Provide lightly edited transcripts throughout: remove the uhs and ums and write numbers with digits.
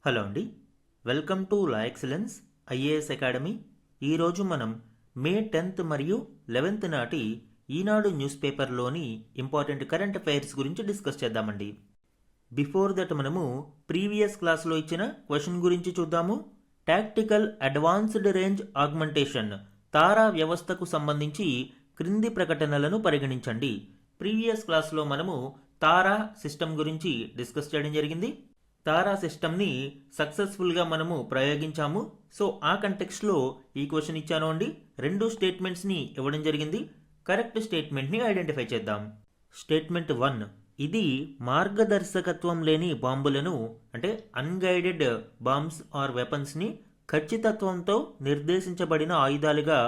Hello అండి, welcome to law excellence IAS academy. ఈరోజు మనం మే 10th మరియు 11th నాటి ఈనాడు న్యూస్ పేపర్లోని ఇంపార్టెంట్ కరెంట్ అఫైర్స్ గురించి డిస్కస్ చేద్దామండి. బిఫోర్ దట్ మనము ప్రీవియస్ క్లాస్లో ఇచ్చిన క్వశ్చన్ గురించి చూద్దాము. టాక్టికల్ అడ్వాన్స్డ్ రేంజ్ ఆగ్మెంటేషన్ తారా వ్యవస్థకు సంబంధించి క్రింది ప్రకటనలను పరిగణించండి. ప్రీవియస్ క్లాస్లో మనము తారా సిస్టమ్ గురించి డిస్కస్ చేయడం జరిగింది. తారా సిస్టమ్ని సక్సెస్ఫుల్గా మనము ప్రయోగించాము. సో ఆ కంటెక్స్ట్లో ఈ క్వశ్చన్ ఇచ్చాను అండి. 2 స్టేట్మెంట్స్ని ఇవ్వడం జరిగింది. కరెక్ట్ స్టేట్మెంట్ని ఐడెంటిఫై చేద్దాం. స్టేట్మెంట్ 1, ఇది మార్గదర్శకత్వం లేని బాంబులను అంటే అన్గైడెడ్ బాంబ్స్ ఆర్ వెపన్స్ని ఖచ్చితత్వంతో నిర్దేశించబడిన ఆయుధాలుగా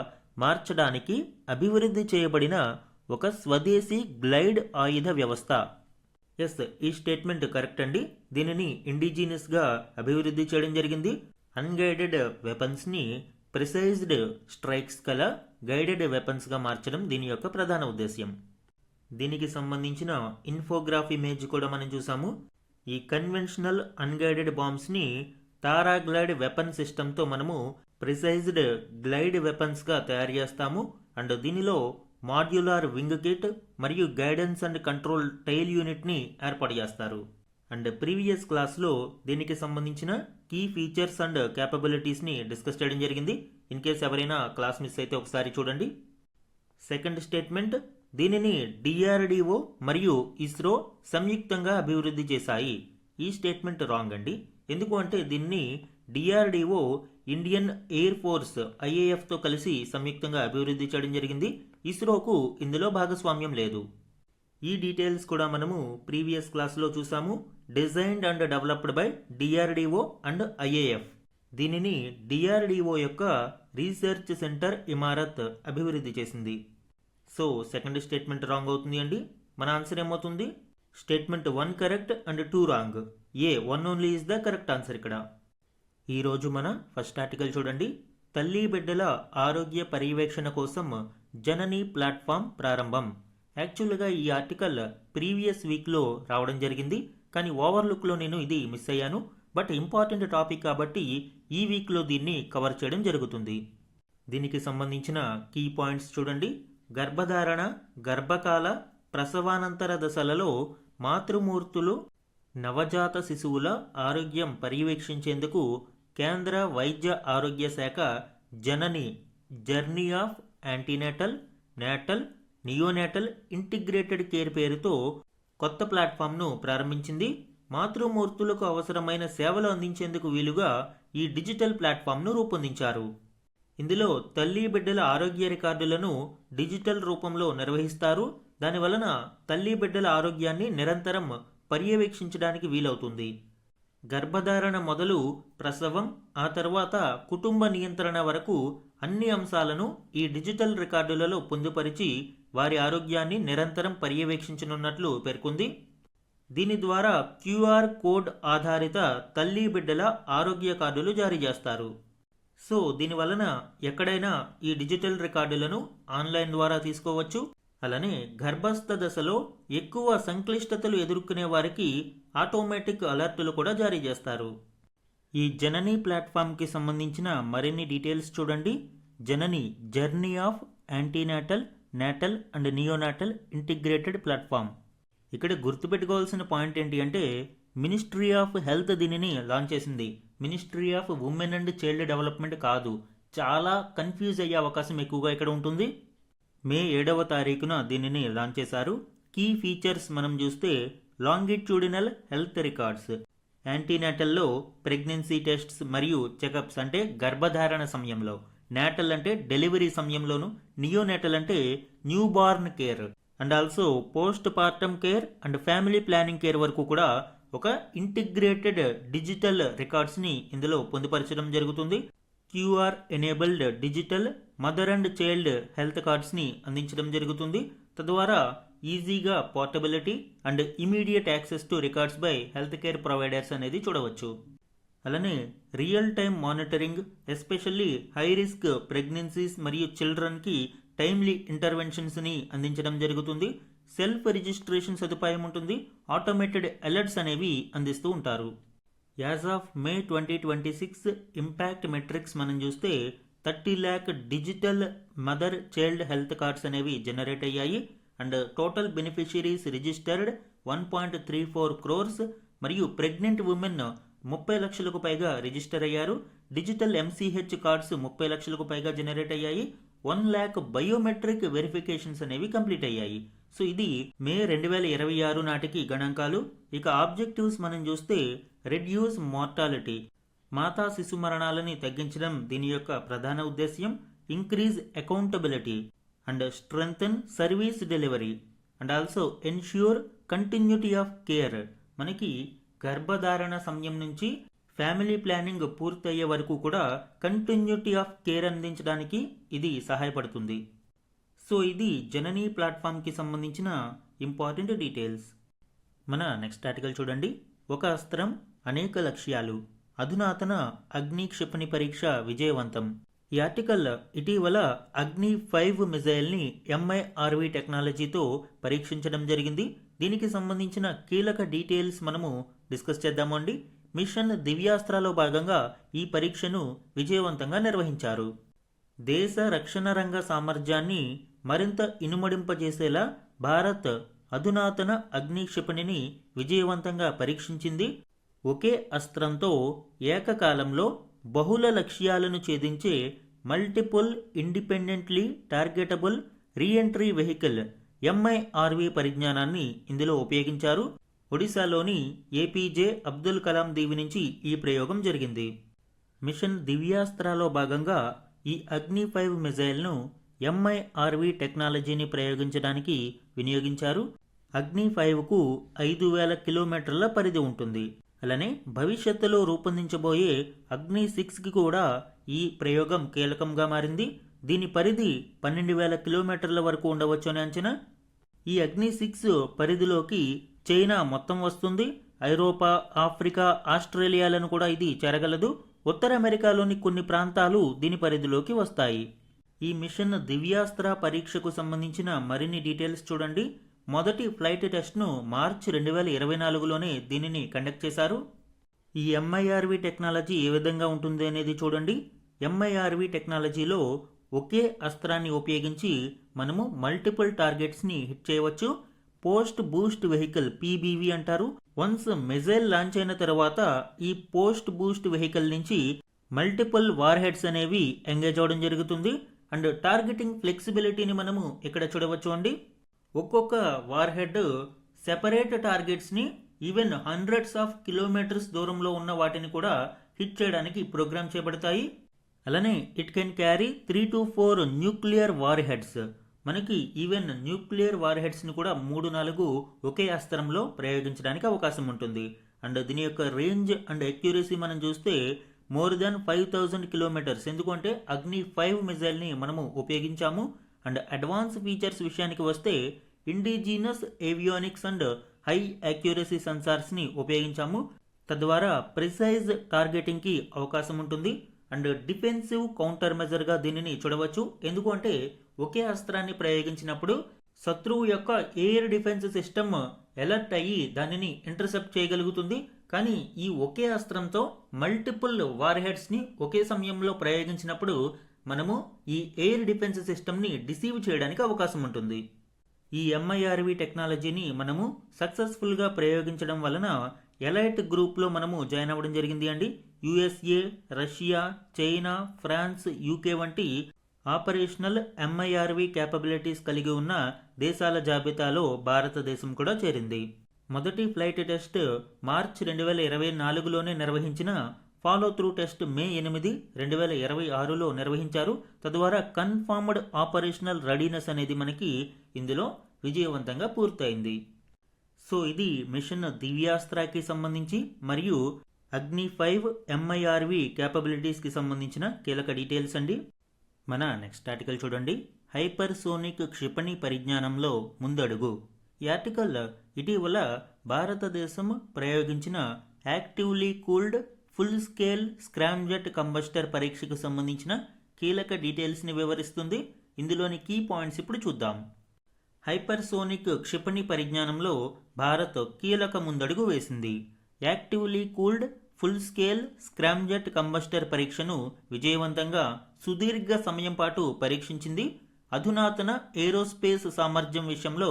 మార్చడానికి అభివృద్ధి చేయబడిన ఒక స్వదేశీ గ్లైడ్ ఆయుధ వ్యవస్థ. ఎస్, ఈ స్టేట్మెంట్ కరెక్ట్ అండి. దీనిని ఇండిజినియస్గా అభివృద్ధి చేయడం జరిగింది. అన్గైడెడ్ వెపన్స్ని ప్రిసైజ్డ్ స్ట్రైక్స్ కల గైడెడ్ వెపన్స్గా మార్చడం దీని యొక్క ప్రధాన ఉద్దేశ్యం. దీనికి సంబంధించిన ఇన్ఫోగ్రాఫ్ ఇమేజ్ కూడా మనం చూసాము. ఈ కన్వెన్షనల్ అన్గైడెడ్ బాంబ్స్ని తారా గ్లైడ్ వెపన్ సిస్టంతో మనము ప్రిసైజ్డ్ గ్లైడ్ వెపన్స్గా తయారు చేస్తాము. అండ్ దీనిలో మాడ్యులర్ వింగ్ కిట్ మరియు గైడెన్స్ అండ్ కంట్రోల్ టైల్ యూనిట్ని ఏర్పాటు చేస్తారు. అండ్ ప్రీవియస్ క్లాస్లో దీనికి సంబంధించిన కీ ఫీచర్స్ అండ్ క్యాపబిలిటీస్ని డిస్కస్ చేయడం జరిగింది. ఇన్ కేస్ ఎవరైనా క్లాస్ మిస్ అయితే ఒకసారి చూడండి. సెకండ్ స్టేట్మెంట్, దీనిని డిఆర్డిఓ మరియు ఇస్రో సంయుక్తంగా అభివృద్ధి చేశాయి. ఈ స్టేట్మెంట్ రాంగ్ అండి. ఎందుకు అంటే దీన్ని డిఆర్డిఓ ఇండియన్ ఎయిర్ ఫోర్స్ ఐఏఎఫ్తో కలిసి సంయుక్తంగా అభివృద్ధి చేయడం జరిగింది. ఇస్రోకు ఇందులో భాగస్వామ్యం లేదు. ఈ డీటెయిల్స్ కూడా మనము ప్రీవియస్ క్లాస్లో చూసాము. Designed and developed by DRDO and IAF. దీనిని డిఆర్డిఓ యొక్క రీసెర్చ్ సెంటర్ ఇమారత్ అభివృద్ధి చేసింది. సో సెకండ్ స్టేట్మెంట్ రాంగ్ అవుతుంది అండి. మన ఆన్సర్ ఏమవుతుంది? Statement 1 correct and 2 wrong. A 1 only is the correct answer ఇక్కడ. ఈరోజు మన ఫస్ట్ ఆర్టికల్ చూడండి. తల్లి బిడ్డల ఆరోగ్య పర్యవేక్షణ కోసం జనని ప్లాట్ఫామ్ ప్రారంభం. యాక్చువల్గా ఈ ఆర్టికల్ ప్రీవియస్ వీక్లో రావడం జరిగింది, కానీ ఓవర్లుక్లో నేను ఇది మిస్ అయ్యాను. బట్ ఇంపార్టెంట్ టాపిక్ కాబట్టి ఈ వీక్లో దీన్ని కవర్ చేయడం జరుగుతుంది. దీనికి సంబంధించిన కీ పాయింట్స్ చూడండి. గర్భధారణ, గర్భకాల, ప్రసవానంతర దశలలో మాతృమూర్తులు, నవజాత శిశువుల ఆరోగ్యం పర్యవేక్షించేందుకు కేంద్ర వైద్య ఆరోగ్య శాఖ Janani journey of antenatal, natal, neonatal integrated care పేరుతో కొత్త ప్లాట్ఫామ్ను ప్రారంభించింది. మాతృమూర్తులకు అవసరమైన సేవలు అందించేందుకు వీలుగా ఈ డిజిటల్ ప్లాట్ఫామ్ను రూపొందించారు. ఇందులో తల్లి బిడ్డల ఆరోగ్య రికార్డులను డిజిటల్ రూపంలో నిర్వహిస్తారు. దానివలన తల్లి బిడ్డల ఆరోగ్యాన్ని నిరంతరం పర్యవేక్షించడానికి వీలవుతుంది. గర్భధారణ మొదలు ప్రసవం, ఆ తర్వాత కుటుంబ నియంత్రణ వరకు అన్ని అంశాలను ఈ డిజిటల్ రికార్డులలో పొందుపరిచి వారి ఆరోగ్యాన్ని నిరంతరం పర్యవేక్షించనున్నట్లు పేర్కొంది. దీని ద్వారా క్యూఆర్ కోడ్ ఆధారిత తల్లి బిడ్డల ఆరోగ్య కార్డులు జారీ చేస్తారు. సో దీనివలన ఎక్కడైనా ఈ డిజిటల్ రికార్డులను ఆన్లైన్ ద్వారా తీసుకోవచ్చు. అలానే గర్భస్థ దశలో ఎక్కువ సంక్లిష్టతలు ఎదుర్కొనే వారికి ఆటోమేటిక్ అలర్టులు కూడా జారీ చేస్తారు. ఈ జనని ప్లాట్ఫామ్కి సంబంధించిన మరిన్ని డీటెయిల్స్ చూడండి. Janani journey of antenatal, natal and neonatal integrated platform. ఇక్కడ గుర్తుపెట్టుకోవాల్సిన పాయింట్ ఏంటి అంటే మినిస్ట్రీ ఆఫ్ హెల్త్ దీనిని లాంచ్ చేసింది. Ministry of women and child development కాదు. చాలా కన్ఫ్యూజ్ అయ్యే అవకాశం ఎక్కువగా ఇక్కడ ఉంటుంది. మే 7వ తారీఖున దీనిని లాంచ్ చేశారు. కీ ఫీచర్స్ మనం చూస్తే లాంగిట్యూడినల్ హెల్త్ రికార్డ్స్, యాంటీనాటల్లో ప్రెగ్నెన్సీ టెస్ట్స్ మరియు చెకప్స్ అంటే గర్భధారణ సమయంలో, నేటల్ అంటే డెలివరీ సమయంలోను, నియోనేటల్ అంటే new born care and also postpartum care and family planning care వరకు కూడా ఒక ఇంటిగ్రేటెడ్ డిజిటల్ రికార్డ్స్ని ఇందులో పొందుపరచడం జరుగుతుంది. QR enabled digital mother and child health కార్డ్స్ని అందించడం జరుగుతుంది. తద్వారా ఈజీగా portability and immediate access to records by health care providers అనేది చూడవచ్చు. అలానే real time monitoring, especially high risk pregnancies మరియు చిల్డ్రన్కి టైమ్లీ ఇంటర్వెన్షన్స్ని అందించడం జరుగుతుంది. సెల్ఫ్ రిజిస్ట్రేషన్ సదుపాయం ఉంటుంది. ఆటోమేటెడ్ అలర్ట్స్ అనేవి అందిస్తూ ఉంటారు. As of May 2026 impact metrics మనం చూస్తే 30 lakh digital mother child health cards అనేవి జనరేట్ అయ్యాయి and total beneficiaries registered 1.34 crores మరియు ప్రెగ్నెంట్ ఉమెన్ 30 లక్షలకు పైగా రిజిస్టర్ అయ్యారు. డిజిటల్ ఎంసీహెచ్ కార్డ్స్ 30 లక్షలకు పైగా జనరేట్ అయ్యాయి. 1 lakh బయోమెట్రిక్ వెరిఫికేషన్స్ అనేవి కంప్లీట్ అయ్యాయి. సో ఇది మే 2026 నాటికి గణాంకాలు. ఇక ఆబ్జెక్టివ్స్ మనం చూస్తే రెడ్యూస్ మార్టాలిటీ, మాతా శిశు మరణాలని తగ్గించడం దీని యొక్క ప్రధాన ఉద్దేశ్యం. Increase accountability and strengthen service delivery and also ensure continuity of care. మనకి గర్భధారణ సమయం నుంచి ఫ్యామిలీ ప్లానింగ్ పూర్తయ్యే వరకు కూడా కంటిన్యూటీ ఆఫ్ కేర్ అందించడానికి ఇది సహాయపడుతుంది. సో ఇది జననీ ప్లాట్ఫామ్కి సంబంధించిన ఇంపార్టెంట్ డీటెయిల్స్. మన నెక్స్ట్ ఆర్టికల్ చూడండి. ఒక అస్త్రం అనేక లక్ష్యాలు, అధునాతన అగ్ని క్షిపణి పరీక్ష విజయవంతం. ఈ ఆర్టికల్ ఇటీవల అగ్ని 5 మిజైల్ని MIRV టెక్నాలజీతో పరీక్షించడం జరిగింది. దీనికి సంబంధించిన కీలక డీటెయిల్స్ మనము డిస్కస్ చేద్దాము అండి. మిషన్ దివ్యాస్త్రాలో భాగంగా ఈ పరీక్షను విజయవంతంగా నిర్వహించారు. దేశ రక్షణ రంగ సామర్థ్యాన్ని మరింత ఇనుమడింపజేసేలా భారత్ అధునాతన అగ్ని క్షిపణిని విజయవంతంగా పరీక్షించింది. ఒకే అస్త్రంతో ఏకకాలంలో బహుళ లక్ష్యాలను ఛేదించే multiple independently targetable reentry vehicle MIRV పరిజ్ఞానాన్ని ఇందులో ఉపయోగించారు. ఒడిశాలోని APJ అబ్దుల్ కలాం దీవి నుంచి ఈ ప్రయోగం జరిగింది. మిషన్ దివ్యాస్త్రాలో భాగంగా ఈ అగ్ని 5 మిజైల్ను MIRV టెక్నాలజీని ప్రయోగించడానికి వినియోగించారు. అగ్ని 5కు 5,000 కిలోమీటర్ల పరిధి ఉంటుంది. అలానే భవిష్యత్తులో రూపొందించబోయే అగ్ని 6కి కూడా ఈ ప్రయోగం కీలకంగా మారింది. దీని పరిధి 12,000 కిలోమీటర్ల వరకు ఉండవచ్చు అని అంచనా. ఈ అగ్ని 6 పరిధిలోకి చైనా మొత్తం వస్తుంది. ఐరోపా, ఆఫ్రికా, ఆస్ట్రేలియాలను కూడా ఇది చేరగలదు. ఉత్తర అమెరికాలోని కొన్ని ప్రాంతాలు దీని పరిధిలోకి వస్తాయి. ఈ మిషన్ దివ్యాస్త్ర పరీక్షకు సంబంధించిన మరిన్ని డీటెయిల్స్ చూడండి. మొదటి ఫ్లైట్ టెస్ట్ను మార్చి 2024లోనే దీనిని కండక్ట్ చేశారు. ఈ MIRV టెక్నాలజీ ఏ విధంగా ఉంటుంది అనేది చూడండి. MIRV టెక్నాలజీలో ఒకే అస్త్రాన్ని ఉపయోగించి మనము మల్టిపుల్ టార్గెట్స్ని హిట్ చేయవచ్చు. పోస్ట్ బూస్ట్ వెహికల్ PBV అంటారు. వన్స్ మిజైల్ లాంచ్ అయిన తర్వాత ఈ పోస్ట్ బూస్ట్ వెహికల్ నుంచి మల్టిపుల్ వార్ హెడ్స్ అనేవి ఎంగేజ్ అవడం జరుగుతుంది. అండ్ టార్గెటింగ్ ఫ్లెక్సిబిలిటీని మనము ఇక్కడ చూడవచ్చు అండి. ఒక్కొక్క వార్ హెడ్ సెపరేట్ టార్గెట్స్ని ఈవెన్ హండ్రెడ్స్ ఆఫ్ కిలోమీటర్స్ దూరంలో ఉన్న వాటిని కూడా హిట్ చేయడానికి ప్రోగ్రామ్ చేయబడతాయి. అలానే it can carry 3 to 4 nuclear warheads. మనకి ఈవెన్ న్యూక్లియర్ వార్ హెడ్స్ని కూడా 3-4 ఒకే అస్త్రంలో ప్రయోగించడానికి అవకాశం ఉంటుంది. అండ్ దీని యొక్క రేంజ్ అండ్ అక్యురసీ మనం చూస్తే మోర్ దాన్ 5,000 కిలోమీటర్స్. ఎందుకంటే అగ్ని 5 మిజైల్ని మనము ఉపయోగించాము. అండ్ అడ్వాన్స్ ఫీచర్స్ విషయానికి వస్తే indigenous avionics and high accuracy సెన్సార్స్ని ఉపయోగించాము. తద్వారా ప్రిసైజ్ టార్గెటింగ్కి అవకాశం ఉంటుంది. అండ్ డిఫెన్సివ్ కౌంటర్ మెజర్గా దీనిని చూడవచ్చు. ఎందుకంటే ఒకే అస్త్రాన్ని ప్రయోగించినప్పుడు శత్రువు యొక్క ఎయిర్ డిఫెన్స్ సిస్టమ్ అలర్ట్ అయ్యి దానిని ఇంటర్సెప్ట్ చేయగలుగుతుంది. కానీ ఈ ఒకే అస్త్రంతో మల్టిపుల్ వార్ హెడ్స్ని ఒకే సమయంలో ప్రయోగించినప్పుడు మనము ఈ ఎయిర్ డిఫెన్స్ సిస్టమ్ని డిసీవ్ చేయడానికి అవకాశం ఉంటుంది. ఈ MIRV టెక్నాలజీని మనము సక్సెస్ఫుల్గా ప్రయోగించడం వలన ఎలైట్ గ్రూప్లో మనము జాయిన్ అవ్వడం జరిగింది అండి. USA, Russia, China, France, UK వంటి ఆపరేషనల్ MIRV క్యాపబిలిటీస్ కలిగి ఉన్న దేశాల జాబితాలో భారతదేశం కూడా చేరింది. మొదటి ఫ్లైట్ టెస్ట్ మార్చి 2024లోనే నిర్వహించిన ఫాలో త్రూ టెస్ట్ మే 8, 2026లో నిర్వహించారు. తద్వారా కన్ఫర్మ్డ్ ఆపరేషనల్ రెడీనెస్ అనేది మనకి ఇందులో విజయవంతంగా పూర్తయింది. సో ఇది మిషన్ దివ్యాస్త్రాకి సంబంధించి మరియు అగ్ని 5 MIRV క్యాపబిలిటీస్కి సంబంధించిన కీలక డీటెయిల్స్ అండి. మన నెక్స్ట్ ఆర్టికల్ చూడండి. హైపర్సోనిక్ క్షిపణి పరిజ్ఞానంలో ముందడుగు. ఈ ఆర్టికల్ ఇటీవల భారతదేశం ప్రయోగించిన actively cooled full scale scramjet combustor పరీక్షకు సంబంధించిన కీలక డీటెయిల్స్ని వివరిస్తుంది. ఇందులోని కీ పాయింట్స్ ఇప్పుడు చూద్దాం. హైపర్సోనిక్ క్షిపణి పరిజ్ఞానంలో భారత్ కీలక ముందడుగు వేసింది. Actively cooled full scale scramjet combustor పరీక్షను విజయవంతంగా సుదీర్ఘ సమయం పాటు పరీక్షించింది. అధునాతన ఏరోస్పేస్ సామర్థ్యం విషయంలో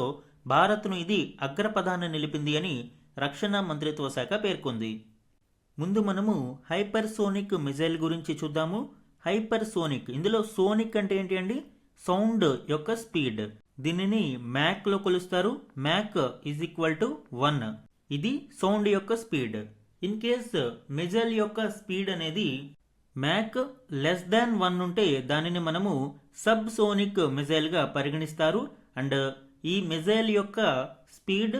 భారత్ను ఇది అగ్రపథాన నిలిపింది అని రక్షణ మంత్రిత్వ శాఖ పేర్కొంది. ముందు మనము హైపర్సోనిక్ మిజైల్ గురించి చూద్దాము. హైపర్సోనిక్, ఇందులో సోనిక్ అంటే ఏంటి అండి? సౌండ్ యొక్క స్పీడ్. దీనిని మ్యాక్లో కొలుస్తారు. Mach is equal to 1. ఇది సౌండ్ యొక్క స్పీడ్. ఇన్ కేస్ మిజైల్ యొక్క స్పీడ్ అనేది మ్యాక్ లెస్ దాన్ 1 ఉంటే దానిని మనము సబ్ సోనిక్ మిజైల్గా పరిగణిస్తారు. అండ్ ఈ మిజైల్ యొక్క స్పీడ్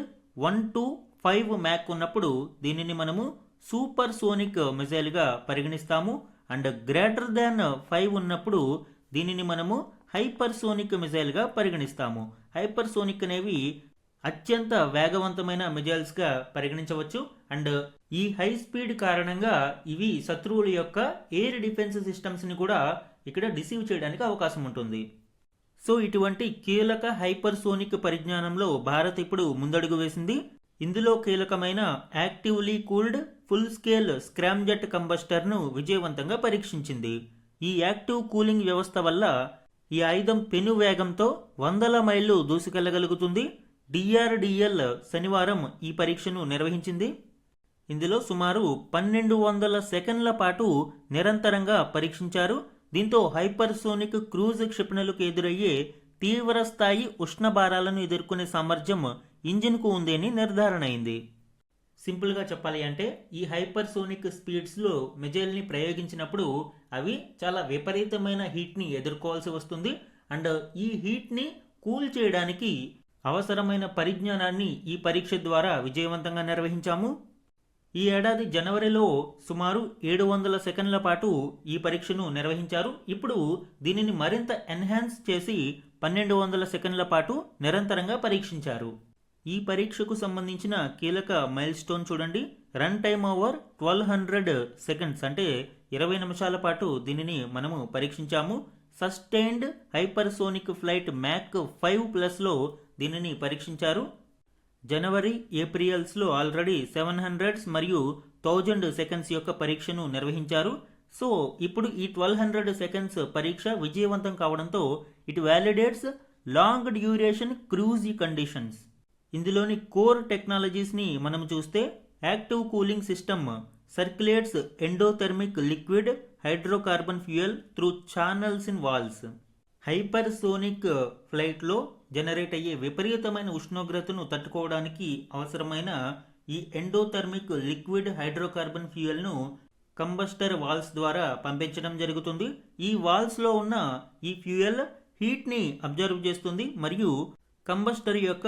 1 to 5 మ్యాక్ ఉన్నప్పుడు దీనిని మనము సూపర్ సోనిక్ మిజైల్గా పరిగణిస్తాము. అండ్ గ్రేటర్ దాన్ 5 ఉన్నప్పుడు దీనిని మనము హైపర్సోనిక్ మిజైల్గా పరిగణిస్తాము. హైపర్సోనిక్ అనేవి అత్యంత వేగవంతమైన మిజైల్స్గా పరిగణించవచ్చు. అండ్ ఈ హై స్పీడ్ కారణంగా ఇవి శత్రువుల యొక్క ఎయిర్ డిఫెన్స్ సిస్టమ్స్ని కూడా ఇక్కడ డిసీవ్ చేయడానికి అవకాశం ఉంటుంది. సో ఇటువంటి కీలక హైపర్సోనిక్ పరిజ్ఞానంలో భారత్ ఇప్పుడు ముందడుగు వేసింది. ఇందులో కీలకమైన actively cooled full scale scramjet కంబస్టర్ను విజయవంతంగా పరీక్షించింది. ఈ యాక్టివ్ కూలింగ్ వ్యవస్థ వల్ల ఈ ఆయుధం పెను వేగంతో 100 మైళ్ళు దూసుకెళ్లగలుగుతుంది. డిఆర్డిఎల్ శనివారం ఈ పరీక్షను నిర్వహించింది. ఇందులో సుమారు 1200 సెకండ్ల పాటు నిరంతరంగా పరీక్షించారు. దీంతో హైపర్సోనిక్ క్రూజ్ క్షిపణులకు ఎదురయ్యే తీవ్ర స్థాయి ఉష్ణభారాలను ఎదుర్కొనే సామర్థ్యం ఇంజిన్కు ఉంది అని నిర్ధారణ అయింది. సింపుల్గా చెప్పాలి అంటే ఈ హైపర్సోనిక్ స్పీడ్స్లో మిజైల్ని ప్రయోగించినప్పుడు అవి చాలా విపరీతమైన హీట్ని ఎదుర్కోవాల్సి వస్తుంది. అండ్ ఈ హీట్ని కూల్ చేయడానికి అవసరమైన పరిజ్ఞానాన్ని ఈ పరీక్ష ద్వారా విజయవంతంగా నిర్వహించాము. ఈ ఏడాది జనవరిలో సుమారు 700 సెకండ్ల పాటు ఈ పరీక్షను నిర్వహించారు. ఇప్పుడు దీనిని మరింత ఎన్హాన్స్ చేసి 1200 సెకండ్ల పాటు నిరంతరంగా పరీక్షించారు. ఈ పరీక్షకు సంబంధించిన కీలక మైల్ స్టోన్ చూడండి. రన్ టైమ్ ఓవర్ 1200 సెకండ్స్, అంటే 20 నిమిషాల పాటు దీనిని మనము పరీక్షించాము. సస్టైన్డ్ హైపర్సోనిక్ ఫ్లైట్ మ్యాక్ 5+లో దీనిని పరీక్షించారు. జనవరి, ఏప్రిల్స్లో ఆల్రెడీ 700 మరియు 1000 సెకండ్స్ యొక్క పరీక్షను నిర్వహించారు. సో ఇప్పుడు ఈ 1200 సెకండ్స్ పరీక్ష విజయవంతం కావడంతో it validates long duration cruise conditions. ఇందులోని కోర్ టెక్నాలజీస్ని మనం చూస్తే active cooling system circulates endothermic liquid hydrocarbon fuel through channels in walls. Hypersonic ఫ్లైట్లో జనరేట్ అయ్యే విపరీతమైన ఉష్ణోగ్రతను తట్టుకోవడానికి అవసరమైన ఈ ఎండోథెర్మిక్ లిక్విడ్ హైడ్రోకార్బన్ ఫ్యూయల్ను కంబస్టర్ వాల్స్ ద్వారా పంపించడం జరుగుతుంది. ఈ వాల్స్లో ఉన్న ఈ ఫ్యూయల్ హీట్ని అబ్జర్వ్ చేస్తుంది మరియు కంబస్టర్ యొక్క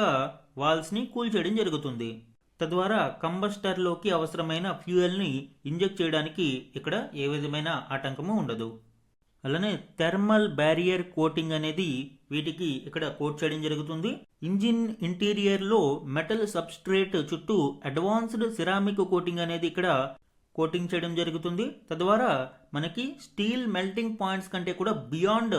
వాల్స్ని కూల్ చేయడం జరుగుతుంది. తద్వారా కంబస్టర్లోకి అవసరమైన ఫ్యూయల్ని ఇంజెక్ట్ చేయడానికి ఇక్కడ ఏ విధమైన ఆటంకము ఉండదు. అలానే థర్మల్ బ్యారియర్ కోటింగ్ అనేది వీటికి ఇక్కడ కోట్ చేయడం జరుగుతుంది. ఇంజిన్ ఇంటీరియర్లో మెటల్ సబ్స్ట్రేట్ చుట్టూ అడ్వాన్స్డ్ సిరామిక్ కోటింగ్ అనేది ఇక్కడ కోటింగ్ చేయడం జరుగుతుంది. తద్వారా మనకి స్టీల్ మెల్టింగ్ పాయింట్స్ కంటే కూడా బియాండ్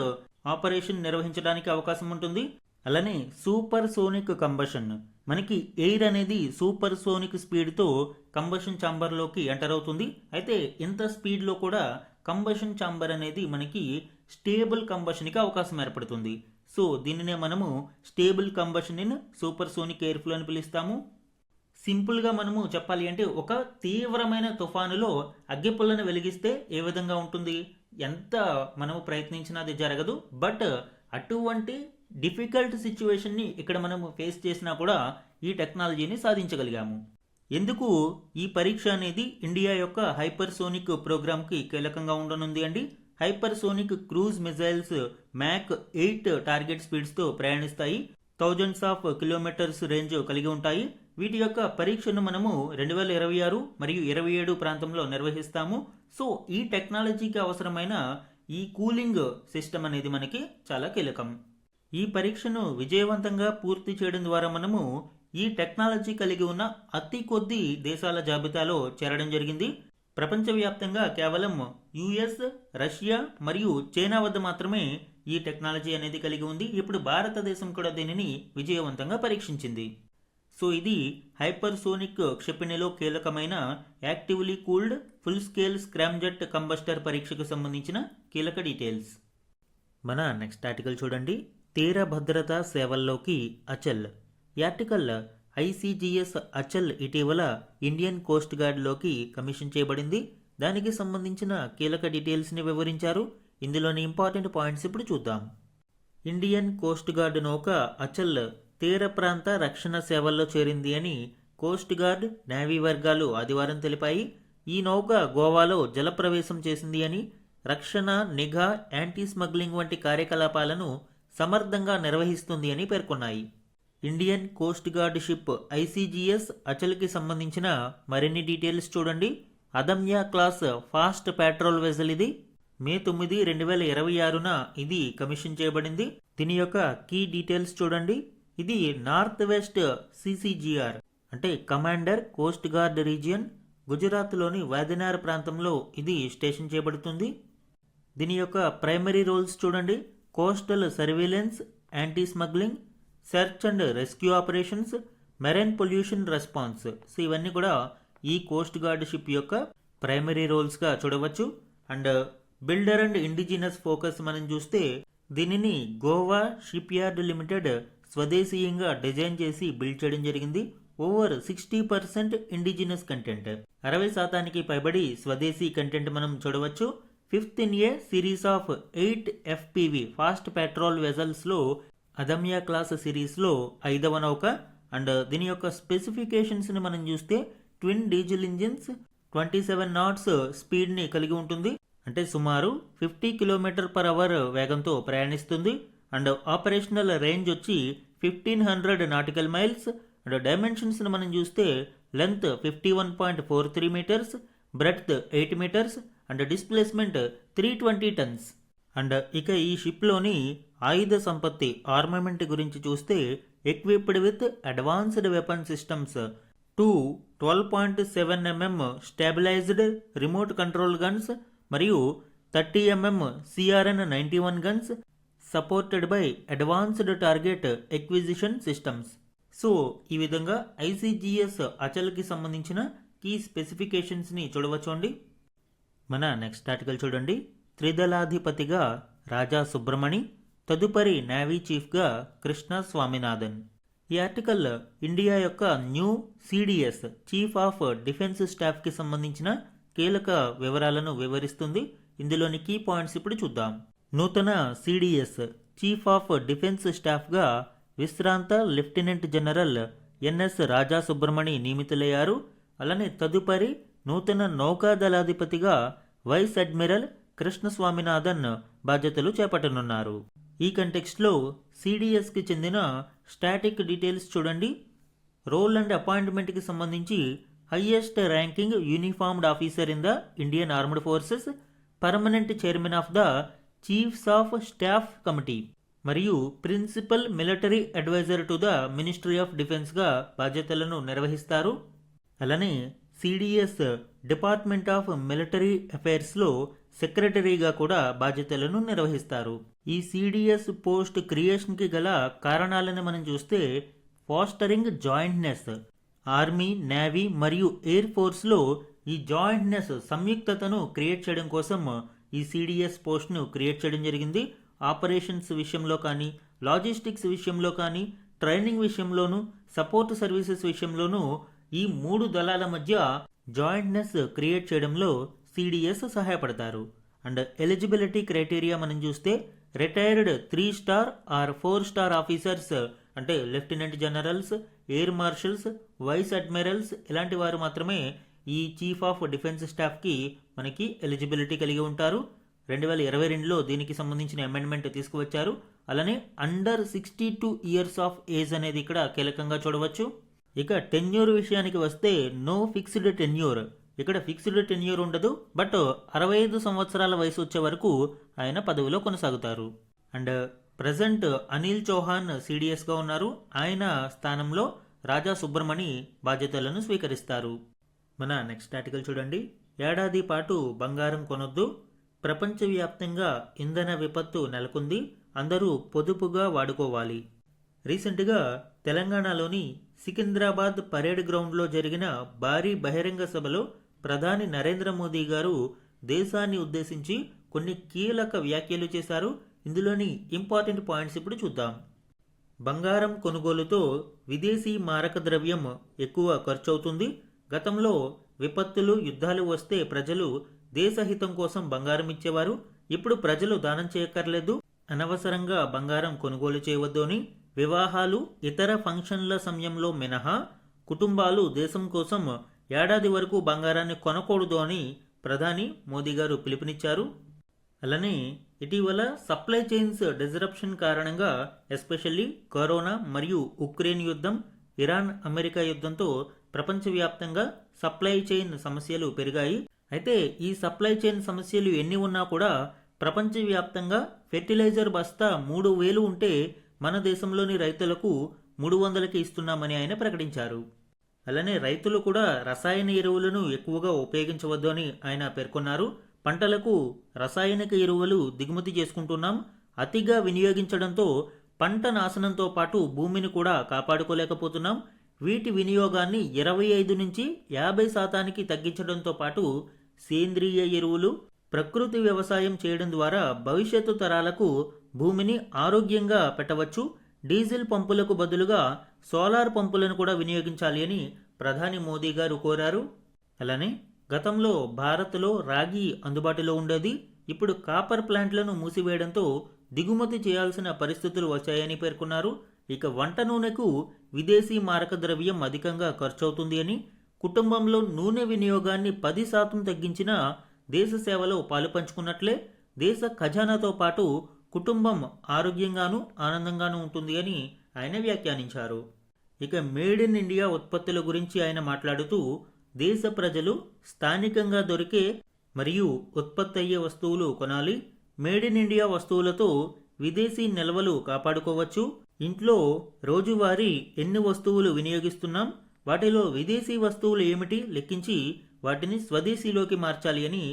ఆపరేషన్ నిర్వహించడానికి అవకాశం ఉంటుంది. అలానే సూపర్ సోనిక్ కంబషన్, మనకి ఎయిర్ అనేది సూపర్ సోనిక్ స్పీడ్తో కంబషన్ ఛాంబర్లోకి ఎంటర్ అవుతుంది. అయితే ఇంత స్పీడ్లో కూడా కంబషన్ ఛాంబర్ అనేది మనకి స్టేబుల్ కంబషన్కి అవకాశం ఏర్పడుతుంది. సో దీనినే మనము stable combustion in super sonic air flow అని పిలుస్తాము. సింపుల్గా మనము చెప్పాలి అంటే ఒక తీవ్రమైన తుఫానులో అగ్గిపుల్లను వెలిగిస్తే ఏ విధంగా ఉంటుంది, ఎంత మనము ప్రయత్నించినా అది జరగదు. బట్ అటువంటి డిఫికల్ట్ సిచ్యువేషన్ని ఇక్కడ మనము ఫేస్ చేసినా కూడా ఈ టెక్నాలజీని సాధించగలిగాము. ఎందుకు ఈ పరీక్ష అనేది ఇండియా యొక్క హైపర్సోనిక్ ప్రోగ్రామ్కి కీలకంగా ఉండనుంది అండి. Hypersonic cruise missiles mach 8 target స్పీడ్స్తో ప్రయాణిస్తాయి. థౌజండ్స్ ఆఫ్ కిలోమీటర్స్ రేంజ్ కలిగి ఉంటాయి. వీటి యొక్క పరీక్షను మనము 2026 మరియు 27 ప్రాంతంలో నిర్వహిస్తాము. సో ఈ టెక్నాలజీకి అవసరమైన ఈ కూలింగ్ సిస్టమ్ అనేది మనకి చాలా కీలకం. ఈ పరీక్షను విజయవంతంగా పూర్తి చేయడం ద్వారా మనము ఈ టెక్నాలజీ కలిగి ఉన్న అతి కొద్ది దేశాల జాబితాలో చేరడం జరిగింది. ప్రపంచవ్యాప్తంగా కేవలం యుఎస్, రష్యా మరియు చైనా వద్ద మాత్రమే ఈ టెక్నాలజీ అనేది కలిగి ఉంది. ఇప్పుడు భారతదేశం కూడా దీనిని విజయవంతంగా పరీక్షించింది. సో ఇది హైపర్సోనిక్ క్షిపణిలో కీలకమైన actively cooled full scale scramjet combustor పరీక్షకు సంబంధించిన కీలక డీటెయిల్స్. మన నెక్స్ట్ ఆర్టికల్ చూడండి. తీర భద్రతా సేవల్లోకి అచల్. ఈ ఆర్టికల్ ఐసీజీఎస్ అచల్ ఇటీవల ఇండియన్ కోస్ట్ గార్డ్లోకి కమిషన్ చేయబడింది. దానికి సంబంధించిన కీలక డీటెయిల్స్ని వివరించారు. ఇందులోని ఇంపార్టెంట్ పాయింట్స్ ఇప్పుడు చూద్దాం. ఇండియన్ కోస్ట్ గార్డ్ నౌక అచల్ తీర ప్రాంత రక్షణ సేవల్లో చేరింది అని కోస్ట్ గార్డ్, నేవీ వర్గాలు ఆదివారం తెలిపాయి. ఈ నౌక గోవాలో జలప్రవేశం చేసింది అని, రక్షణ, నిఘా, యాంటీ స్మగ్లింగ్ వంటి కార్యకలాపాలను సమర్థంగా నిర్వహిస్తుంది అని పేర్కొన్నాయి. Indian coast guard ship ICGS అచల్కి సంబంధించిన మరిన్ని డీటెయిల్స్ చూడండి. Adamya class fast patrol vessel ఇది. మే 9, 2026న ఇది కమిషన్ చేయబడింది. దీని యొక్క కీ డీటెయిల్స్ చూడండి. ఇది నార్త్ వెస్ట్ సిసిజిఆర్ అంటే కమాండర్ కోస్ట్ గార్డ్ రీజియన్, గుజరాత్లోని వాదినార్ ప్రాంతంలో ఇది స్టేషన్ చేయబడుతుంది. దీని యొక్క ప్రైమరీ రోల్స్ చూడండి. Coastal surveillance, anti smuggling, search and rescue operations, marine pollution response. So ఇవన్నీ కూడా ఈ కోస్ట్ గార్డ్ షిప్ యొక్క ప్రైమరీ రోల్స్గా చూడవచ్చు. And builder and indigenous focus మనం చూస్తే దీనిని గోవా షిప్ యార్డ్ లిమిటెడ్ స్వదేశీయంగా డిజైన్ చేసి బిల్డ్ చేయడం జరిగింది. ఓవర్ 60% ఇండిజినస్ కంటెంట్, 60% పైబడి స్వదేశీ కంటెంట్ మనం చూడవచ్చు. 5th in a series of 8 FPV fast patrol వెజల్స్లో అదమ్య క్లాస్ సిరీస్లో 5వ నౌక. అండ్ దీని యొక్క స్పెసిఫికేషన్స్ని మనం చూస్తే ట్విన్ డీజిల్ ఇంజిన్స్, 27 knots స్పీడ్ని కలిగి ఉంటుంది. అంటే సుమారు 50 km/h వేగంతో ప్రయాణిస్తుంది. అండ్ ఆపరేషనల్ రేంజ్ వచ్చి 1500 nautical miles. అండ్ డైమెన్షన్స్ని మనం చూస్తే length 51.43 meters, breadth 8 meters, and displacement 320 tons. And ఇక ఈ షిప్లోని ఆయుధ సంపత్తి ఆర్మమెంట్ గురించి చూస్తే equipped with advanced weapon systems, 2 12.7 mm stabilised remote control guns మరియు 30 mm CRN-91 guns supported by advanced target acquisition systems. So ఈ విధంగా ఐసీజీఎస్ అచల్కి సంబంధించిన కీ స్పెసిఫికేషన్స్ని చూడవచ్చండి. మన నెక్స్ట్ ఆర్టికల్ చూడండి. త్రిదళాధిపతిగా రాజా సుబ్రమణి, తదుపరి నేవీ చీఫ్గా కృష్ణ స్వామినాథన్. ఈ ఆర్టికల్ ఇండియా యొక్క new CDS chief of defence స్టాఫ్కి సంబంధించిన కీలక వివరాలను వివరిస్తుంది. ఇందులోని కీ పాయింట్స్ ఇప్పుడు చూద్దాం. నూతన సిడిఎస్ చీఫ్ ఆఫ్ డిఫెన్స్ స్టాఫ్గా విశ్రాంత lieutenant general NS Raja Subramani నియమితులయ్యారు. అలానే తదుపరి నూతన నౌకాదళాధిపతిగా వైస్ అడ్మిరల్ కృష్ణ స్వామినాథన్ బాధ్యతలు చేపట్టనున్నారు. ఈ కంటెక్స్ట్లో సిడిఎస్కి చెందిన స్టాటిక్ డీటెయిల్స్ చూడండి. రోల్ అండ్ అపాయింట్మెంట్కి సంబంధించి highest ranking uniformed officer in the Indian armed forces, permanent chairman of the chiefs of staff committee మరియు principal military adviser to the ministry of డిఫెన్స్గా బాధ్యతలను నిర్వహిస్తారు. అలానే సిడిఎస్ డిపార్ట్మెంట్ ఆఫ్ మిలిటరీ అఫైర్స్లో సెక్రటరీగా కూడా బాధ్యతలను నిర్వహిస్తారు. ఈ సిడిఎస్ పోస్ట్ క్రియేషన్కి గల కారణాలను మనం చూస్తే ఫాస్టరింగ్ జాయింట్నెస్, ఆర్మీ, నేవీ మరియు ఎయిర్ ఫోర్స్లో ఈ జాయింట్నెస్ సంయుక్తతను క్రియేట్ చేయడం కోసం ఈ సిడిఎస్ పోస్ట్ను క్రియేట్ చేయడం జరిగింది. ఆపరేషన్స్ విషయంలో కానీ, లాజిస్టిక్స్ విషయంలో కానీ, ట్రైనింగ్ విషయంలోనూ, సపోర్ట్ సర్వీసెస్ విషయంలోనూ ఈ 3 దళాల మధ్య జాయింట్నెస్ క్రియేట్ చేయడంలో సిడిఎస్ సహాయపడతారు. అండ్ ఎలిజిబిలిటీ క్రైటీరియా మనం చూస్తే retired 3 star or 4 star officers అంటే lieutenant generals, air marshals, vice admirals ఇలాంటి వారు మాత్రమే ఈ చీఫ్ ఆఫ్ డిఫెన్స్ స్టాఫ్కి మనకి ఎలిజిబిలిటీ కలిగి ఉంటారు. 2022లో దీనికి సంబంధించిన అమెండ్మెంట్ తీసుకువచ్చారు. అలానే అండర్ 62 years ఆఫ్ ఏజ్ అనేది ఇక్కడ కీలకంగా చూడవచ్చు. ఇక టెన్యూర్ విషయానికి వస్తే నో ఫిక్స్డ్ టెన్యూర్, ఇక్కడ ఫిక్స్డ్ టెన్యూర్ ఉండదు. బట్ 65 సంవత్సరాల వయసు వచ్చే వరకు ఆయన పదవిలో కొనసాగుతారు. అండ్ ప్రజెంట్ అనిల్ చౌహాన్ సిడిఎస్గా ఉన్నారు. ఆయన స్థానంలో రాజా సుబ్రమణి బాధ్యతలను స్వీకరిస్తారు. మన నెక్స్ట్ ఆర్టికల్ చూడండి. ఏడాది పాటు బంగారం కొనొద్దు, ప్రపంచవ్యాప్తంగా ఇంధన విపత్తు నెలకొంది, అందరూ పొదుపుగా వాడుకోవాలి. రీసెంట్గా తెలంగాణలోని సికింద్రాబాద్ పరేడ్ గ్రౌండ్లో జరిగిన భారీ బహిరంగ సభలో ప్రధాని నరేంద్ర మోదీ గారు దేశాన్ని ఉద్దేశించి కొన్ని కీలక వ్యాఖ్యలు చేశారు. ఇందులోని ఇంపార్టెంట్ పాయింట్స్ ఇప్పుడు చూద్దాం. బంగారం కొనుగోలుతో విదేశీ మారక ద్రవ్యం ఎక్కువ ఖర్చవుతుంది. గతంలో విపత్తులు, యుద్ధాలు వస్తే ప్రజలు దేశహితం కోసం బంగారం ఇచ్చేవారు. ఇప్పుడు ప్రజలు దానం చేయక్కర్లేదు, అనవసరంగా బంగారం కొనుగోలు చేయవద్దు అని, వివాహాలు, ఇతర ఫంక్షన్ల సమయంలో మినహా కుటుంబాలు దేశం కోసం ఏడాది వరకు బంగారాన్ని కొనకూడదు అని ప్రధాని మోదీ గారు పిలుపునిచ్చారు. అలానే ఇటీవల సప్లై చైన్స్ డిస్రప్షన్ కారణంగా ఎస్పెషల్లీ కరోనా మరియు ఉక్రెయిన్ యుద్ధం, ఇరాన్ అమెరికా యుద్ధంతో ప్రపంచవ్యాప్తంగా సప్లై చైన్ సమస్యలు పెరిగాయి. అయితే ఈ సప్లై చైన్ సమస్యలు ఎన్ని ఉన్నా కూడా ప్రపంచవ్యాప్తంగా ఫెర్టిలైజర్ బస్తా 3,000 ఉంటే మన దేశంలోని రైతులకు 300కి ఇస్తున్నామని ఆయన ప్రకటించారు. అలానే రైతులు కూడా రసాయన ఎరువులను ఎక్కువగా ఉపయోగించవద్దు అని ఆయన పేర్కొన్నారు. పంటలకు రసాయనిక ఎరువులు దిగుమతి చేసుకుంటున్నాం. అతిగా వినియోగించడంతో పంట నాశనంతో పాటు భూమిని కూడా కాపాడుకోలేకపోతున్నాం. వీటి వినియోగాన్ని 25 నుంచి 50% తగ్గించడంతో పాటు సేంద్రియ ఎరువులు, ప్రకృతి వ్యవసాయం చేయడం ద్వారా భవిష్యత్తు తరాలకు భూమిని ఆరోగ్యంగా పెట్టవచ్చు. డీజిల్ పంపులకు బదులుగా సోలార్ పంపులను కూడా వినియోగించాలి అని ప్రధాని మోదీ గారు కోరారు. అలానే గతంలో భారత్లో రాగి అందుబాటులో ఉండేది. ఇప్పుడు కాపర్ ప్లాంట్లను మూసివేయడంతో దిగుమతి చేయాల్సిన పరిస్థితులు వచ్చాయని పేర్కొన్నారు. ఇక వంట నూనెకు విదేశీ మారక ద్రవ్యం అధికంగా ఖర్చవుతుంది అని, కుటుంబంలో నూనె వినియోగాన్ని 10% తగ్గించినా దేశ సేవలో పాలు పంచుకున్నట్లే, దేశ ఖజానాతో పాటు కుటుంబం ఆరోగ్యంగానూ ఆనందంగానూ ఉంటుంది అని ఆయన వ్యాఖ్యానించారు. ఇక మేడ్ ఇన్ ఇండియా ఉత్పత్తుల గురించి ఆయన మాట్లాడుతూ, దేశ ప్రజలు స్థానికంగా దొరికే మరియు ఉత్పత్తి అయ్యే వస్తువులు కొనాలి. మేడ్ ఇన్ ఇండియా వస్తువులతో విదేశీ నిల్వలు కాపాడుకోవచ్చు. ఇంట్లో రోజువారీ ఎన్ని వస్తువులు వినియోగిస్తున్నాం, వాటిలో విదేశీ వస్తువులు ఏమిటి లెక్కించి వాటిని స్వదేశీలోకి మార్చాలి అని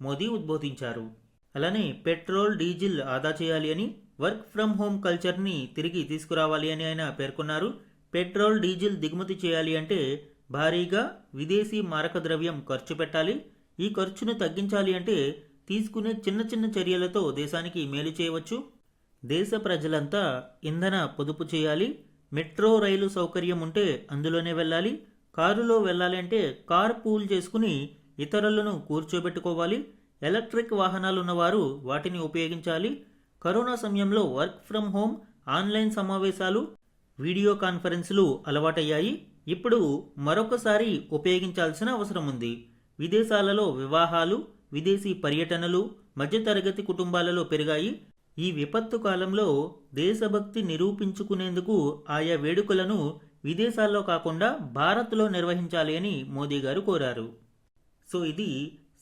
మోదీ ఉద్బోధించారు. అలానే పెట్రోల్, డీజిల్ ఆదా చేయాలి అని, వర్క్ ఫ్రమ్ హోమ్ కల్చర్ని తిరిగి తీసుకురావాలి అని ఆయన పేర్కొన్నారు. పెట్రోల్, డీజిల్ దిగుమతి చేయాలి అంటే భారీగా విదేశీ మారక ద్రవ్యం ఖర్చు పెట్టాలి. ఈ ఖర్చును తగ్గించాలి అంటే తీసుకునే చిన్న చిన్న చర్యలతో దేశానికి మేలు చేయవచ్చు. దేశ ప్రజలంతా ఇంధన పొదుపు చేయాలి. మెట్రో రైలు సౌకర్యం ఉంటే అందులోనే వెళ్ళాలి. కారులో వెళ్ళాలి అంటే కార్ పూల్ చేసుకుని ఇతరులను కూర్చోబెట్టుకోవాలి. ఎలక్ట్రిక్ వాహనాలు ఉన్నవారు వాటిని ఉపయోగించాలి. కరోనా సమయంలో వర్క్ ఫ్రమ్ హోమ్, ఆన్లైన్ సమావేశాలు, వీడియో కాన్ఫరెన్సులు అలవాటయ్యాయి. ఇప్పుడు మరొకసారి ఉపయోగించాల్సిన అవసరం ఉంది. విదేశాలలో వివాహాలు, విదేశీ పర్యటనలు మధ్యతరగతి కుటుంబాలలో పెరిగాయి. ఈ విపత్తు కాలంలో దేశభక్తి నిరూపించుకునేందుకు ఆయా వేడుకలను విదేశాల్లో కాకుండా భారత్లో నిర్వహించాలి అని మోదీ గారు కోరారు. సో ఇది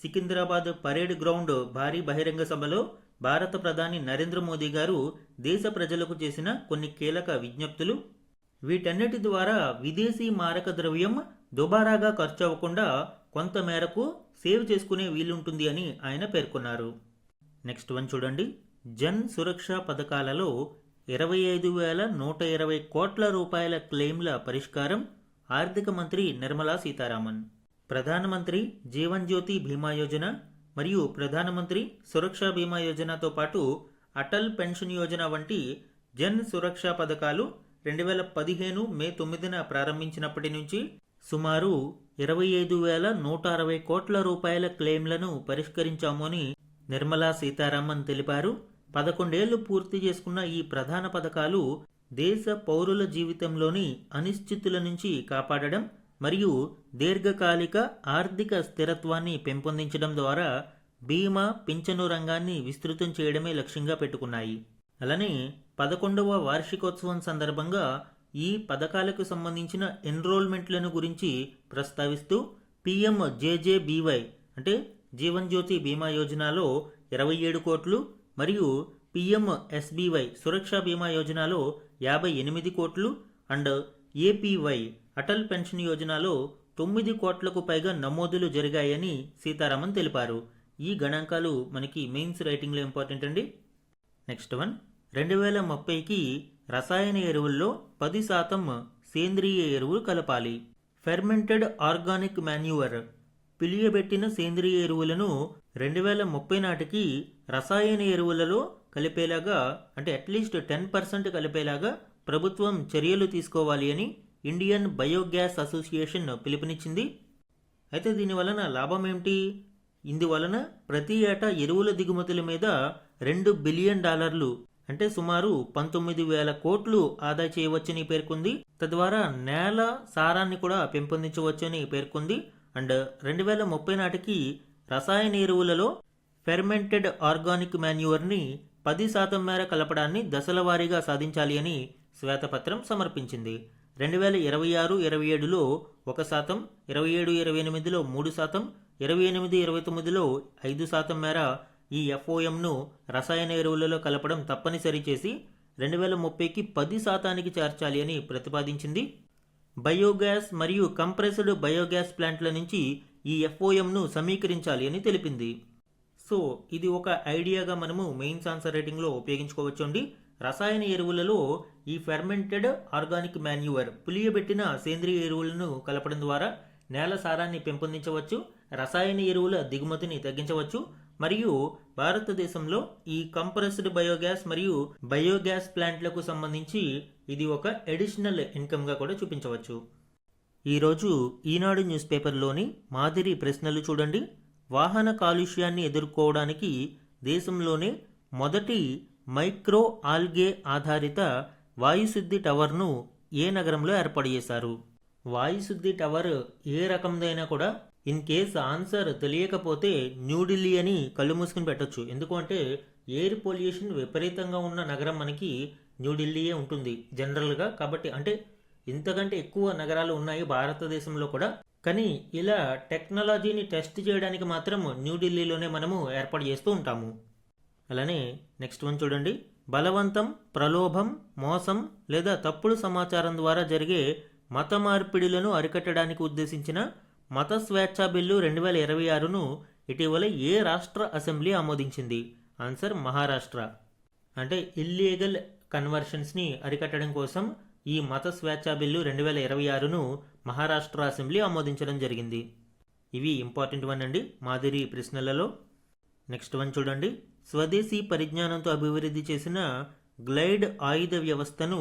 సికింద్రాబాద్ పరేడ్ గ్రౌండ్ భారీ బహిరంగ సభలో భారత ప్రధాని నరేంద్ర మోదీ గారు దేశ ప్రజలకు చేసిన కొన్ని కీలక విజ్ఞప్తులు. వీటన్నిటి ద్వారా విదేశీ మారక ద్రవ్యం దుబారాగా ఖర్చు అవ్వకుండా కొంతమేరకు సేవ్ చేసుకునే వీలుంటుంది అని ఆయన పేర్కొన్నారు. నెక్స్ట్ వన్ చూడండి. జన్ సురక్ష పథకాలలో 25,120 కోట్ల రూపాయల క్లెయిమ్ల పరిష్కారం. ఆర్థిక మంత్రి నిర్మలా సీతారామన్. ప్రధానమంత్రి జీవన్ జ్యోతి బీమా యోజన మరియు ప్రధానమంత్రి సురక్ష బీమా యోజనతో పాటు అటల్ పెన్షన్ యోజన వంటి జన్ సురక్ష పథకాలు 2015 మే 9న ప్రారంభించినప్పటి నుంచి సుమారు 25,160 కోట్ల రూపాయల క్లెయిమ్లను పరిష్కరించాము అని నిర్మలా సీతారామన్ తెలిపారు. 11 ఏళ్లు పూర్తి చేసుకున్న ఈ ప్రధాన పథకాలు దేశ పౌరుల జీవితంలోని అనిశ్చితుల నుంచి కాపాడడం మరియు దీర్ఘకాలిక ఆర్థిక స్థిరత్వాన్ని పెంపొందించడం ద్వారా బీమా, పింఛను రంగాన్ని విస్తృతం చేయడమే లక్ష్యంగా పెట్టుకున్నాయి. అలానే 11వ వార్షికోత్సవం సందర్భంగా ఈ పథకాలకు సంబంధించిన ఎన్రోల్మెంట్లను గురించి ప్రస్తావిస్తూ PMJJBY అంటే జీవన్ జ్యోతి బీమా యోజనలో 27 కోట్లు మరియు PMSBY సురక్ష బీమా యోజనలో 58 కోట్లు అండ్ APY అటల్ పెన్షన్ యోజనలో 9 కోట్లకు పైగా నమోదులు జరిగాయని సీతారామన్ తెలిపారు. ఈ గణాంకాలు మనకి మెయిన్స్ రైటింగ్లో ఇంపార్టెంట్ అండి. Next one. 2030కి రసాయన ఎరువుల్లో 10% సేంద్రియ ఎరువులు కలపాలి. ఫెర్మెంటెడ్ ఆర్గానిక్ మాన్యూర్ పిలియబెట్టిన సేంద్రియ ఎరువులను 2030 నాటికి రసాయన ఎరువులలో కలిపేలాగా అంటే అట్లీస్ట్ 10% కలిపేలాగా ప్రభుత్వం చర్యలు తీసుకోవాలి అని ఇండియన్ బయోగ్యాస్ అసోసియేషన్ పిలుపునిచ్చింది. అయితే దీని వలన లాభం ఏమిటి? ఇందువలన ప్రతి ఏటా ఎరువుల దిగుమతుల మీద $2 బిలియన్ అంటే సుమారు 19,000 కోట్లు ఆదా చేయవచ్చని పేర్కొంది. తద్వారా నేల సారాన్ని కూడా పెంపొందించవచ్చని పేర్కొంది. అండ్ 2030 నాటికి రసాయన ఎరువులలో ఫెర్మెంటెడ్ ఆర్గానిక్ మాన్యూర్ని 10% మేర కలపడాన్ని దశల వారీగా సాధించాలి అని శ్వేతపత్రం సమర్పించింది. 2026-27లో 1%, 27-28లో 3%, 28-29లో 5% మేర ఈ FOMను రసాయన ఎరువులలో కలపడం తప్పనిసరి చేసి 2030కి 10%కి చేర్చాలి అని ప్రతిపాదించింది. బయోగ్యాస్ మరియు కంప్రెస్డ్ బయోగ్యాస్ ప్లాంట్ల నుంచి ఈ FOMను సమీకరించాలి అని తెలిపింది. సో ఇది ఒక ఐడియాగా మనము మెయిన్స్ ఆన్సర్ రైటింగ్లో ఉపయోగించుకోవచ్చు అండి. రసాయన ఎరువులలో ఈ ఫెర్మెంటెడ్ ఆర్గానిక్ మాన్యూర్ పులియబెట్టిన సేంద్రియ ఎరువులను కలపడం ద్వారా నేల సారాన్ని పెంపొందించవచ్చు, రసాయన ఎరువుల దిగుమతిని తగ్గించవచ్చు మరియు భారతదేశంలో ఈ కంప్రెస్డ్ బయోగ్యాస్ మరియు బయోగ్యాస్ ప్లాంట్లకు సంబంధించి ఇది ఒక అడిషనల్ ఇన్కమ్గా కూడా చూపించవచ్చు. ఈరోజు ఈనాడు న్యూస్ పేపర్లోని మాదిరి ప్రశ్నలు చూడండి. వాహన కాలుష్యాన్ని ఎదుర్కోవడానికి దేశంలోనే మొదటి మైక్రో ఆల్గే ఆధారిత వాయుశుద్ధి టవర్ను ఏ నగరంలో ఏర్పాటు చేశారు? వాయుశుద్ధి టవర్ ఏ రకందైనా కూడా ఇన్ కేస్ ఆన్సర్ తెలియకపోతే న్యూఢిల్లీ అని కళ్ళు మూసుకుని పెట్టొచ్చు. ఎందుకంటే ఎయిర్ పొల్యూషన్ విపరీతంగా ఉన్న నగరం మనకి న్యూఢిల్లీయే ఉంటుంది జనరల్గా. కాబట్టి అంటే ఇంతకంటే ఎక్కువ నగరాలు ఉన్నాయి భారతదేశంలో కూడా, కానీ ఇలా టెక్నాలజీని టెస్ట్ చేయడానికి మాత్రం న్యూఢిల్లీలోనే మనము ఏర్పాటు చేస్తూ ఉంటాము. అలానే నెక్స్ట్ వన్ చూడండి. బలవంతం, ప్రలోభం, మోసం లేదా తప్పుడు సమాచారం ద్వారా జరిగే మత మార్పిడులను అరికట్టడానికి ఉద్దేశించిన మత స్వేచ్ఛా బిల్లు 2026ను ఇటీవల ఏ రాష్ట్ర అసెంబ్లీ ఆమోదించింది? ఆన్సర్ మహారాష్ట్ర. అంటే ఇల్లీగల్ కన్వర్షన్స్ని అరికట్టడం కోసం ఈ మత స్వేచ్ఛా బిల్లు 2026ను మహారాష్ట్ర అసెంబ్లీ ఆమోదించడం జరిగింది. ఇవి ఇంపార్టెంట్ వన్ అండి మాదిరి ప్రశ్నలలో. నెక్స్ట్ వన్ చూడండి. స్వదేశీ పరిజ్ఞానంతో అభివృద్ధి చేసిన గ్లైడ్ ఆయుధ వ్యవస్థను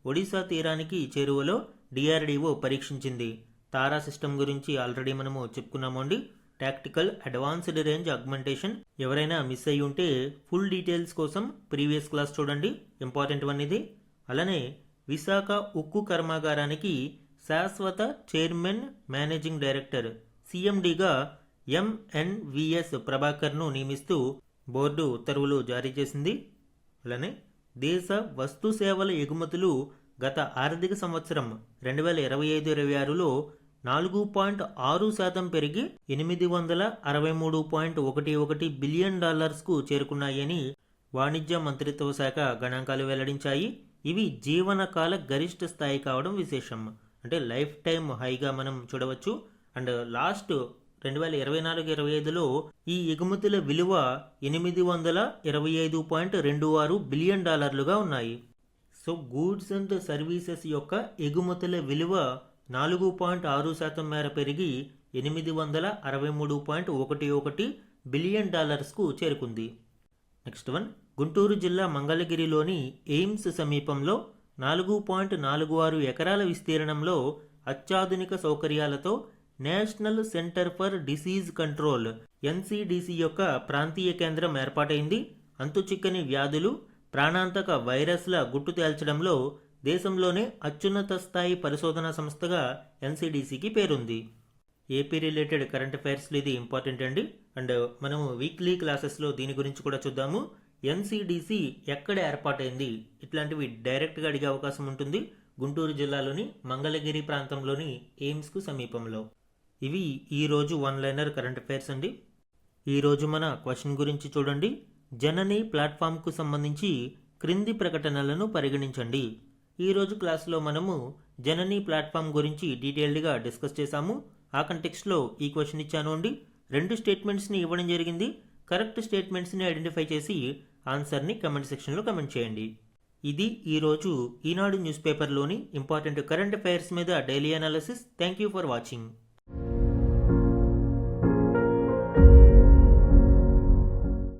ఒడిశా తీరానికి చేరువలో DRDO పరీక్షించింది. తారా సిస్టమ్ గురించి ఆల్రెడీ మనము చెప్పుకున్నామండి. Tactical advanced range augmentation. ఎవరైనా మిస్ అయ్యి ఉంటే ఫుల్ డీటెయిల్స్ కోసం ప్రీవియస్ క్లాస్ చూడండి, ఇంపార్టెంట్ వన్ ఇది. అలానే విశాఖ ఉక్కు కర్మాగారానికి శాశ్వత చైర్మన్ మేనేజింగ్ డైరెక్టర్ CMDగా MNVS ప్రభాకర్ను నియమిస్తూ బోర్డు ఉత్తర్వులు జారీ చేసింది. అలానే దేశ వస్తు సేవల ఎగుమతులు గత ఆర్థిక సంవత్సరం 2025-26లో 4.6% పెరిగి $863.11 బిలియన్ చేరుకున్నాయని వాణిజ్య మంత్రిత్వ శాఖ గణాంకాలు వెల్లడించాయి. ఇవి జీవనకాల గరిష్ట స్థాయి కావడం విశేషం. అంటే లైఫ్ టైం హైగా మనం చూడవచ్చు. అండ్ లాస్ట్ 2024-25లో ఈ ఎగుమతుల విలువ $825.26 బిలియన్ ఉన్నాయి. సో గూడ్స్ అండ్ సర్వీసెస్ యొక్క ఎగుమతుల విలువ 4.6% మేర పెరిగి $863.11 బిలియన్ చేరుకుంది. Next one. గుంటూరు జిల్లా మంగళగిరిలోని ఎయిమ్స్ సమీపంలో 4.46 ఎకరాల విస్తీర్ణంలో అత్యాధునిక సౌకర్యాలతో national centre for disease control NCDC యొక్క ప్రాంతీయ కేంద్రం ఏర్పాటైంది. అంతుచిక్కని వ్యాధులు, ప్రాణాంతక వైరస్ల గుట్టు తేల్చడంలో దేశంలోనే అత్యున్నత స్థాయి పరిశోధనా సంస్థగా NCDCకి పేరుంది. ఏపీ రిలేటెడ్ కరెంట్ అఫైర్స్లో ఇది ఇంపార్టెంట్ అండి. అండ్ మనము వీక్లీ క్లాసెస్లో దీని గురించి కూడా చూద్దాము. NCDC ఎక్కడ ఏర్పాటైంది, ఇట్లాంటివి డైరెక్ట్గా అడిగే అవకాశం ఉంటుంది. గుంటూరు జిల్లాలోని మంగళగిరి ప్రాంతంలోని ఎయిమ్స్కు సమీపంలో. ఇవి ఈరోజు వన్ లైనర్ కరెంట్ అఫైర్స్ అండి. ఈరోజు మన క్వశ్చన్ గురించి చూడండి. జనని ప్లాట్ఫామ్కు సంబంధించి క్రింది ప్రకటనలను పరిగణించండి. ఈరోజు క్లాస్లో మనము జనని ప్లాట్ఫామ్ గురించి డీటెయిల్డ్గా డిస్కస్ చేశాము. ఆ కంటెక్స్ట్లో ఈ క్వశ్చన్ ఇచ్చాను అండి. 2 స్టేట్మెంట్స్ని ఇవ్వడం జరిగింది. కరెక్ట్ స్టేట్మెంట్స్ని ఐడెంటిఫై చేసి ఆన్సర్ని కమెంట్ సెక్షన్లో కమెంట్ చేయండి. ఇది ఈరోజు ఈనాడు న్యూస్ పేపర్లోని ఇంపార్టెంట్ కరెంట్ అఫైర్స్ మీద daily analysis. Thank you for watching.